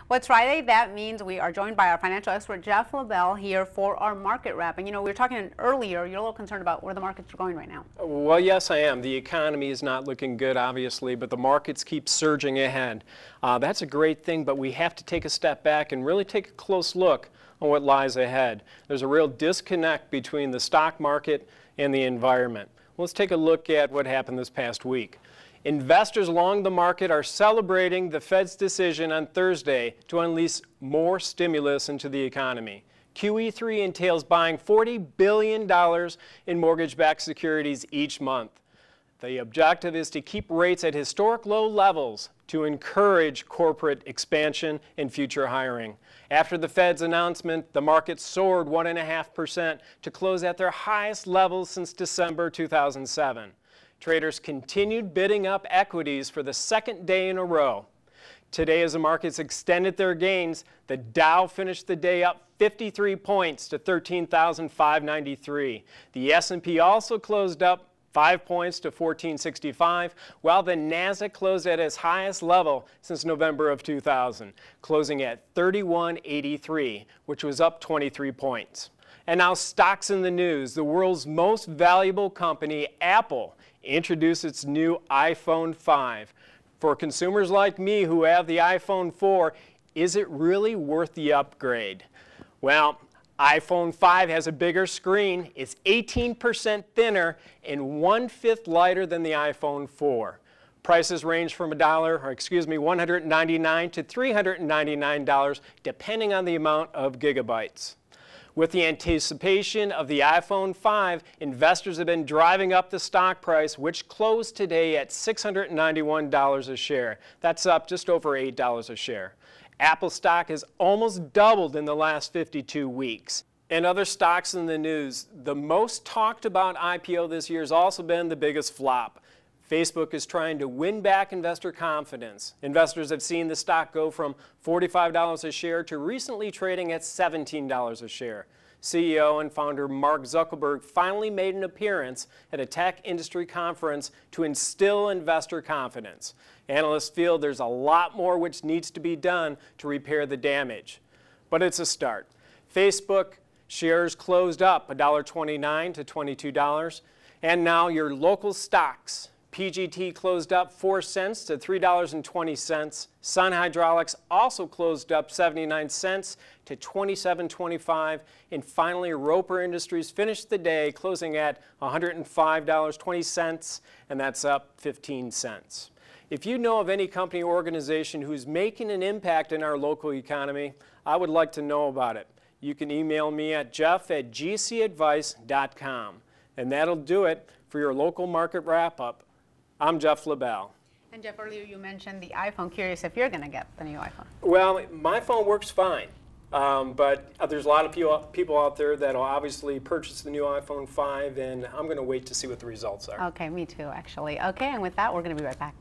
Well, it's Friday. That means we are joined by our financial expert, Jeff LaBelle, here for our market wrap. And you know, we were talking earlier, you're a little concerned about where the markets are going right now. Well, yes, I am. The economy is not looking good, obviously, but the markets keep surging ahead. That's a great thing, but we have to take a step back and really take a close look on what lies ahead. There's a real disconnect between the stock market and the environment. Let's take a look at what happened this past week. Investors along the market are celebrating the Fed's decision on Thursday to unleash more stimulus into the economy. QE3 entails buying $40 billion in mortgage-backed securities each month. The objective is to keep rates at historic low levels to encourage corporate expansion and future hiring. After the Fed's announcement, the market soared 1.5% to close at their highest levels since December 2007. Traders continued bidding up equities for the second day in a row. Today, as the markets extended their gains, the Dow finished the day up 53 points to 13,593. The S&P also closed up 5 points to 1465, while the Nasdaq closed at its highest level since November of 2000, closing at 3183, which was up 23 points. And now stocks in the news. The world's most valuable company, Apple, introduced its new iPhone 5. For consumers like me who have the iPhone 4, is it really worth the upgrade? Well, iPhone 5 has a bigger screen, it's 18% thinner, and 1/5 lighter than the iPhone 4. Prices range from $199 to $399, depending on the amount of gigabytes. With the anticipation of the iPhone 5, investors have been driving up the stock price, which closed today at $691 a share. That's up just over $8 a share. Apple stock has almost doubled in the last 52 weeks. And other stocks in the news, the most talked about IPO this year has also been the biggest flop. Facebook is trying to win back investor confidence. Investors have seen the stock go from $45 a share to recently trading at $17 a share. CEO and founder Mark Zuckerberg finally made an appearance at a tech industry conference to instill investor confidence. Analysts feel there's a lot more which needs to be done to repair the damage. But it's a start. Facebook shares closed up $1.29 to $22. And now your local stocks. PGT closed up 4 cents to $3.20. Sun Hydraulics also closed up 79 cents to $27.25. And finally, Roper Industries finished the day closing at $105.20, and that's up 15 cents. If you know of any company or organization who's making an impact in our local economy, I would like to know about it. You can email me at jeff@gcadvice.com. And that'll do it for your local market wrap-up. I'm Jeff LaBelle. And Jeff, earlier you mentioned the iPhone. Curious if you're going to get the new iPhone. Well, my phone works fine, but there's a lot of people out there that will obviously purchase the new iPhone 5, and I'm going to wait to see what the results are. Okay, me too, actually. Okay, and with that, we're going to be right back.